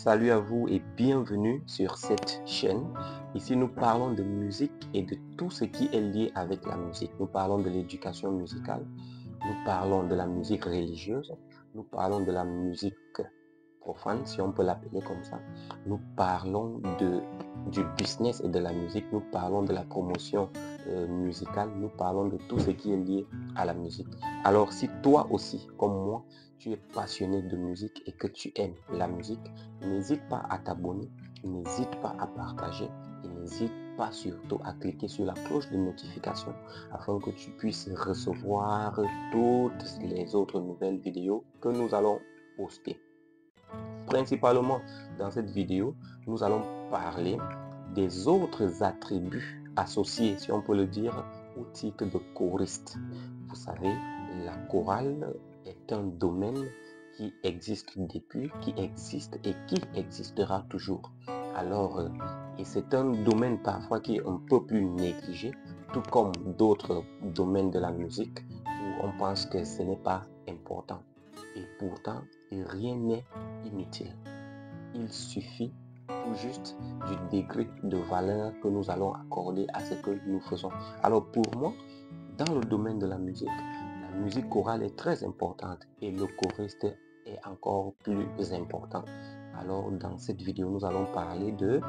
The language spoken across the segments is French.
Salut à vous et bienvenue sur cette chaîne. Ici, nous parlons de musique et de tout ce qui est lié avec la musique. Nous parlons de l'éducation musicale, nous parlons de la musique religieuse, nous parlons de la musique profane, si on peut l'appeler comme ça. Nous parlons du business et de la musique, nous parlons de la promotion musicale, nous parlons de tout ce qui est lié à la musique. Alors si toi aussi, comme moi, tu es passionné de musique et que tu aimes la musique, n'hésite pas à t'abonner, n'hésite pas à partager et n'hésite pas surtout à cliquer sur la cloche de notification afin que tu puisses recevoir toutes les autres nouvelles vidéos que nous allons poster. Principalement dans cette vidéo, nous allons parler des autres attributs associés, si on peut le dire, au titre de choriste. Vous savez, la chorale est un domaine qui existe depuis, qui existe et qui existera toujours. Alors, et c'est un domaine parfois qui est un peu plus négligé, tout comme d'autres domaines de la musique où on pense que ce n'est pas important. Et pourtant, rien n'est inutile. Il suffit tout juste du degré de valeur que nous allons accorder à ce que nous faisons. Alors pour moi, dans le domaine de la musique chorale est très importante et le choriste est encore plus important. Alors dans cette vidéo, nous allons parler de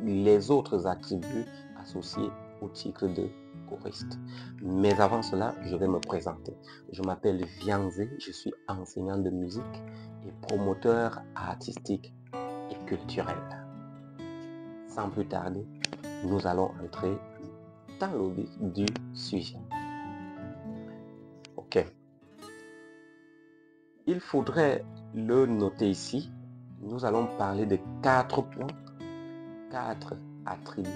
les autres attributs associés au titre de choriste. Mais avant cela, je vais me présenter. Je m'appelle Vianzé, je suis enseignant de musique et promoteur artistique et culturel. Sans plus tarder, nous allons entrer dans le vif du sujet. Ok. Il faudrait le noter ici. Nous allons parler de 4 points, 4 attributs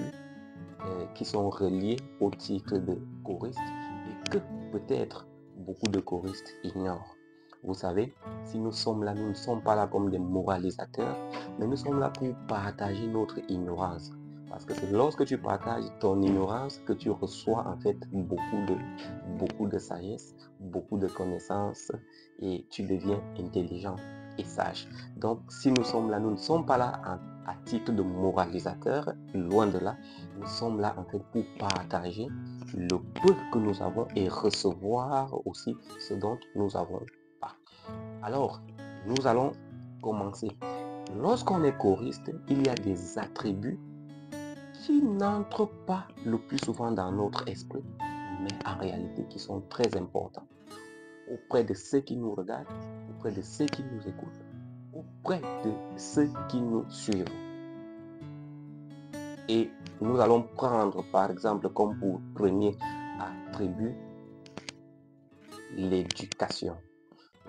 qui sont reliés au titre de choriste et que peut-être beaucoup de choristes ignorent. Vous savez, si nous sommes là, nous ne sommes pas là comme des moralisateurs, mais nous sommes là pour partager notre ignorance. Parce que c'est lorsque tu partages ton ignorance que tu reçois en fait beaucoup de sagesse, beaucoup de connaissances et tu deviens intelligent et sage. Donc, si nous sommes là, nous ne sommes pas là à titre de moralisateur, loin de là. Nous sommes là en fait pour partager le peu que nous avons et recevoir aussi ce dont nous avons pas. Alors, nous allons commencer. Lorsqu'on est choriste, il y a des attributs qui n'entrent pas le plus souvent dans notre esprit, mais en réalité qui sont très importants auprès de ceux qui nous regardent, auprès de ceux qui nous écoutent, auprès de ceux qui nous suivent. Et nous allons prendre par exemple comme pour premier attribut l'éducation.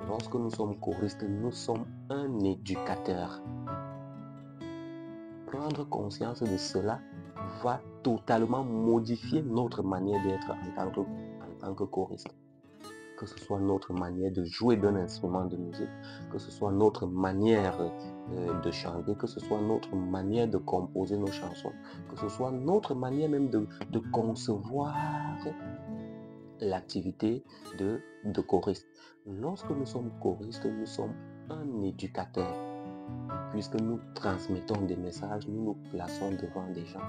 Lorsque nous sommes choristes, nous sommes un éducateur. Prendre conscience de cela va totalement modifier notre manière d'être en tant que choriste. Que ce soit notre manière de jouer d'un instrument de musique, que ce soit notre manière de chanter, que ce soit notre manière de composer nos chansons, que ce soit notre manière même de concevoir l'activité de choriste. Lorsque nous sommes choristes, nous sommes un éducateur. Puisque nous transmettons des messages, nous nous plaçons devant des gens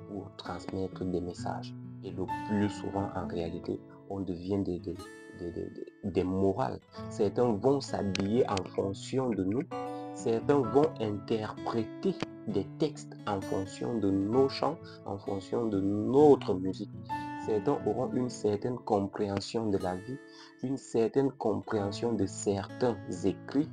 pour transmettre des messages. Et le plus souvent, en réalité, on devient des morales. Certains vont s'habiller en fonction de nous. Certains vont interpréter des textes en fonction de nos chants, en fonction de notre musique. Certains auront une certaine compréhension de la vie, une certaine compréhension de certains écrits,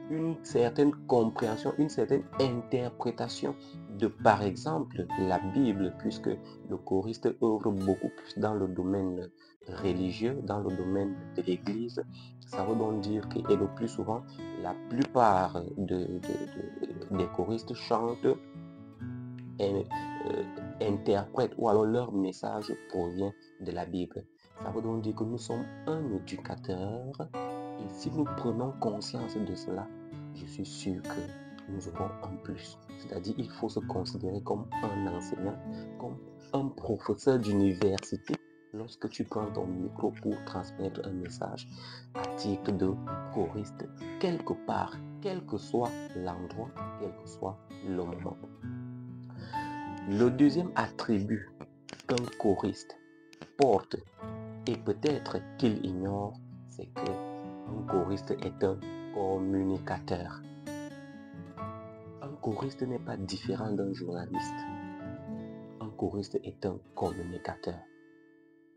une certaine compréhension, une certaine interprétation de, par exemple, la Bible, puisque le choriste œuvre beaucoup plus dans le domaine religieux, dans le domaine de l'Église. Ça veut donc dire que, et le plus souvent, la plupart des choristes chantent et interprètent, ou alors leur message provient de la Bible. Ça veut donc dire que nous sommes un éducateur et si nous prenons conscience de cela, je suis sûr que nous aurons un plus. C'est-à-dire qu'il faut se considérer comme un enseignant, comme un professeur d'université lorsque tu prends ton micro pour transmettre un message à titre de choriste quelque part, quel que soit l'endroit, quel que soit le moment. Le deuxième attribut qu'un choriste porte, et peut-être qu'il ignore, c'est qu'un choriste est un communicateur. Un choriste n'est pas différent d'un journaliste. Un choriste est un communicateur.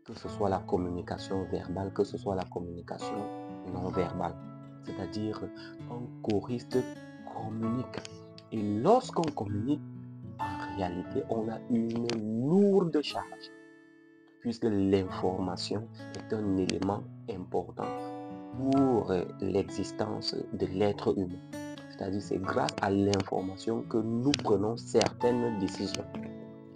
Que ce soit la communication verbale, que ce soit la communication non verbale. C'est-à-dire, un choriste communique. Et lorsqu'on communique, en réalité, on a une lourde charge, puisque l'information est un élément important pour l'existence de l'être humain. C'est-à-dire, c'est grâce à l'information que nous prenons certaines décisions.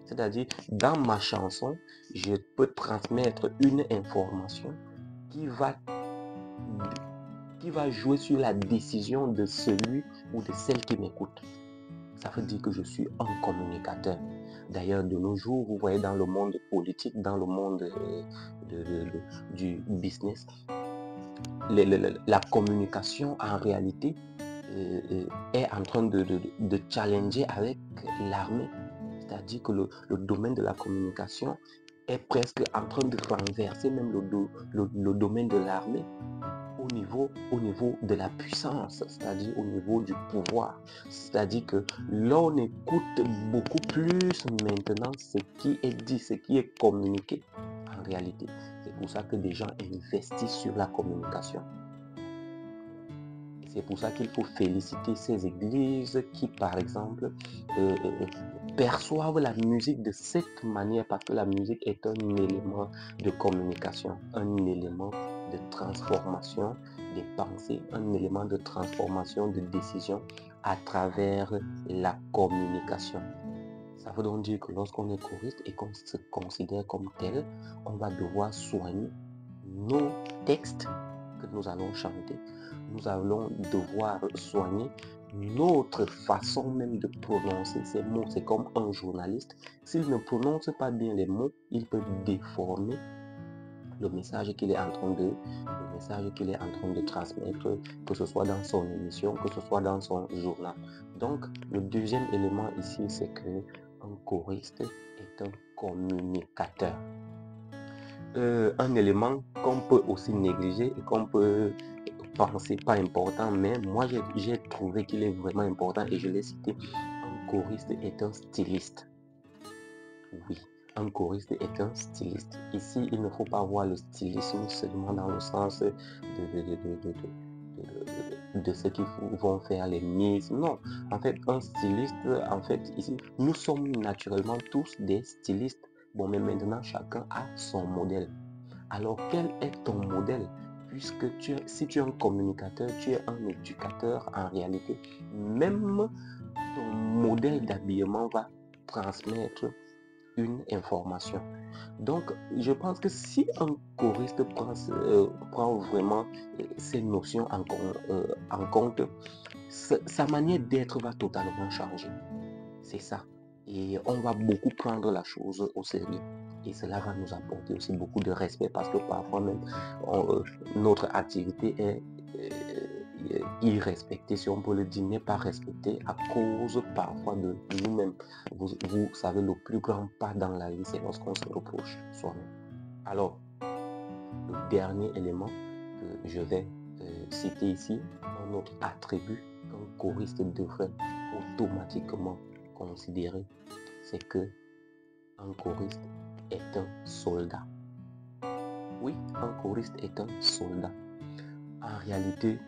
C'est-à-dire, dans ma chanson, je peux transmettre une information qui va jouer sur la décision de celui ou de celle qui m'écoute. Ça veut dire que je suis un communicateur. D'ailleurs, de nos jours, vous voyez, dans le monde politique, dans le monde du business, la communication, en réalité, est en train de challenger avec l'armée. C'est-à-dire que le domaine de la communication est presque en train de renverser même le domaine de l'armée au niveau de la puissance, c'est-à-dire au niveau du pouvoir. C'est-à-dire que l'on écoute beaucoup plus maintenant ce qui est dit, ce qui est communiqué en réalité. C'est pour ça que des gens investissent sur la communication. C'est pour ça qu'il faut féliciter ces églises qui, par exemple, perçoivent la musique de cette manière, parce que la musique est un élément de communication, un élément de transformation des pensées, un élément de transformation de décision à travers la communication. Ça veut donc dire que lorsqu'on est choriste et qu'on se considère comme tel, on va devoir soigner nos textes que nous allons chanter. Nous allons devoir soigner notre façon même de prononcer ces mots. C'est comme un journaliste. S'il ne prononce pas bien les mots, il peut déformer le message qu'il est en train de transmettre, que ce soit dans son émission, que ce soit dans son journal. Donc, le deuxième élément ici, c'est que un choriste est un communicateur. Un élément qu'on peut aussi négliger et qu'on peut penser pas important, mais moi j'ai trouvé qu'il est vraiment important et je l'ai cité. Un choriste est un styliste. Oui, un choriste est un styliste. Ici, il ne faut pas voir le stylisme seulement dans le sens de ceux qui vont faire les mises. Non, en fait, un styliste, en fait, ici, nous sommes naturellement tous des stylistes. Bon, mais maintenant, chacun a son modèle. Alors, quel est ton modèle? Puisque si tu es un communicateur, tu es un éducateur en réalité, même ton modèle d'habillement va transmettre une information. Donc, je pense que si un choriste prend vraiment ces notions en compte, sa manière d'être va totalement changer. C'est ça. Et on va beaucoup prendre la chose au sérieux. Et cela va nous apporter aussi beaucoup de respect parce que parfois même notre activité est irrespectée, si on peut le dire, n'est pas respectée à cause parfois de nous-mêmes. Vous savez, le plus grand pas dans la vie, c'est lorsqu'on se reproche soi-même. Alors, le dernier élément que je vais citer ici, un autre attribut qu'un choriste devrait automatiquement considérer, c'est que un choriste est un soldat. Oui, un choriste est un soldat. En réalité,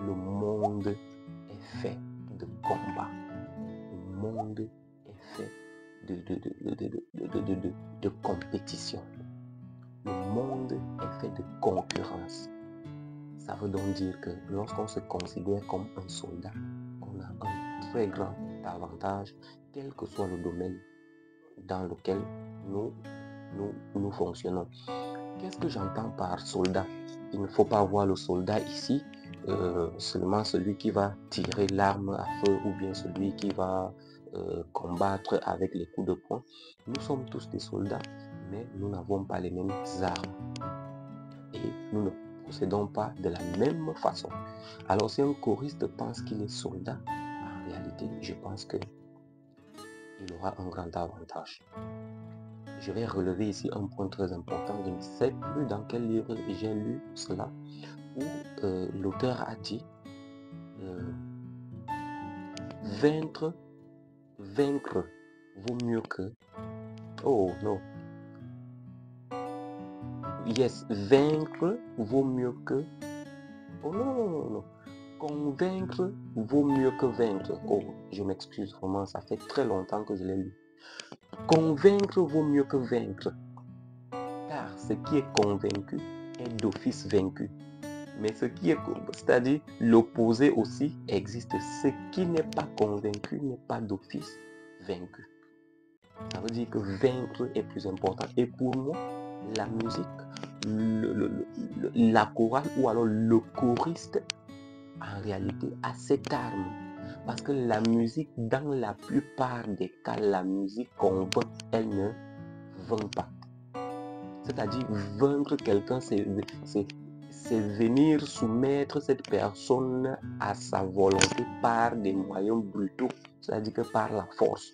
le monde est fait de combats. Le monde est fait de compétition. Le monde est fait de concurrence. Ça veut donc dire que lorsqu'on se considère comme un soldat, on a un très grand avantage, quel que soit le domaine dans lequel nous fonctionnons. Qu'est-ce que j'entends par soldat? Il ne faut pas voir le soldat ici seulement celui qui va tirer l'arme à feu ou bien celui qui va combattre avec les coups de poing. Nous sommes tous des soldats, mais nous n'avons pas les mêmes armes. Et nous ne procédons pas de la même façon. Alors si un choriste pense qu'il est soldat, en réalité, je pense qu'il aura un grand avantage. Je vais relever ici un point très important. Je ne sais plus dans quel livre j'ai lu cela, où l'auteur a dit vaincre vaut mieux que... Oh non. Yes, vaincre vaut mieux que... Oh non, non, non, non. Convaincre vaut mieux que vaincre. Oh, je m'excuse vraiment, ça fait très longtemps que je l'ai lu. Convaincre vaut mieux que vaincre. Car ce qui est convaincu est d'office vaincu. Mais ce qui est, c'est-à-dire l'opposé aussi existe. Ce qui n'est pas convaincu n'est pas d'office vaincu. Ça veut dire que vaincre est plus important. Et pour moi, la musique, la chorale ou alors le choriste, en réalité, a cette arme. Parce que la musique, dans la plupart des cas, la musique convainc, elle ne vainc pas. C'est-à-dire, vaincre quelqu'un, c'est venir soumettre cette personne à sa volonté par des moyens brutaux, c'est-à-dire que par la force.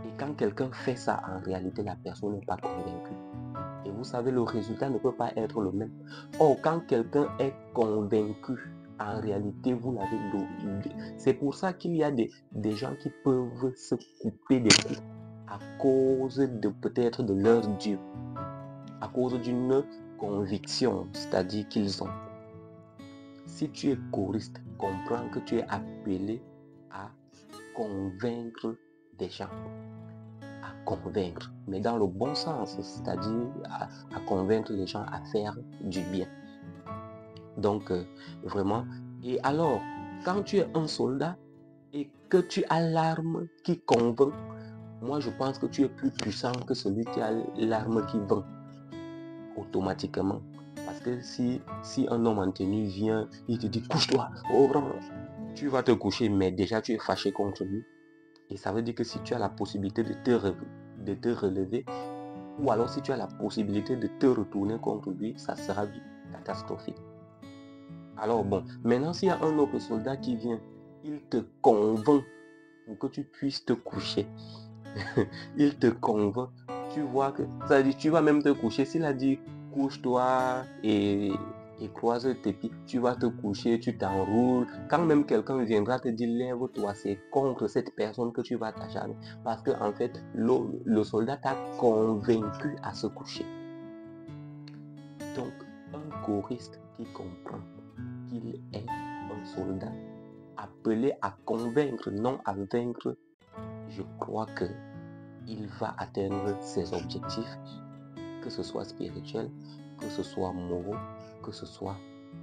Et quand quelqu'un fait ça, en réalité, la personne n'est pas convaincue. Et vous savez, le résultat ne peut pas être le même. Or, quand quelqu'un est convaincu, en réalité, vous l'avez dominé. C'est pour ça qu'il y a des gens qui peuvent se couper des coups à cause de peut-être de leur Dieu, à cause d'une conviction, c'est-à-dire qu'ils ont. Si tu es choriste, comprends que tu es appelé à convaincre des gens. À convaincre, mais dans le bon sens, c'est-à-dire à convaincre les gens à faire du bien. Donc, vraiment. Et alors, quand tu es un soldat et que tu as l'arme qui convainc, moi je pense que tu es plus puissant que celui qui a l'arme qui vainc automatiquement. Parce que si un homme en tenue vient, il te dit couche-toi, oh, tu vas te coucher, mais déjà tu es fâché contre lui. Et ça veut dire que si tu as la possibilité de te relever, ou alors si tu as la possibilité de te retourner contre lui, ça sera catastrophique. Alors bon, maintenant s'il y a un autre soldat qui vient, il te convainc pour que tu puisses te coucher. Il te convainc. Tu vois que, ça dit, tu vas même te coucher. S'il a dit couche-toi et croise tes pieds, tu vas te coucher, tu t'enroules. Quand même quelqu'un viendra te dire lève-toi, c'est contre cette personne que tu vas t'acharner. Parce que en fait, le soldat t'a convaincu à se coucher. Donc, un choriste qui comprend qu'il est un soldat appelé à convaincre, non à vaincre, je crois que il va atteindre ses objectifs, que ce soit spirituel, que ce soit moraux, que ce soit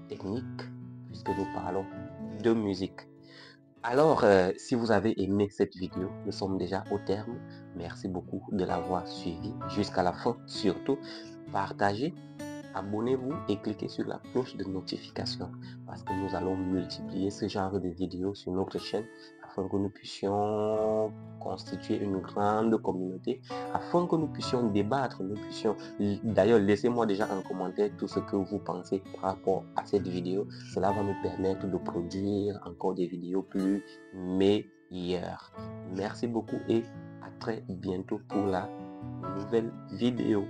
technique, puisque nous parlons de musique. Alors, si vous avez aimé cette vidéo, nous sommes déjà au terme. Merci beaucoup de l'avoir suivi jusqu'à la fin. Surtout, partagez, abonnez-vous et cliquez sur la cloche de notification parce que nous allons multiplier ce genre de vidéos sur notre chaîne afin que nous puissions constituer une grande communauté, afin que nous puissions débattre, nous puissions... D'ailleurs, laissez-moi déjà en commentaire tout ce que vous pensez par rapport à cette vidéo. Cela va nous permettre de produire encore des vidéos plus meilleures. Merci beaucoup et à très bientôt pour la nouvelle vidéo.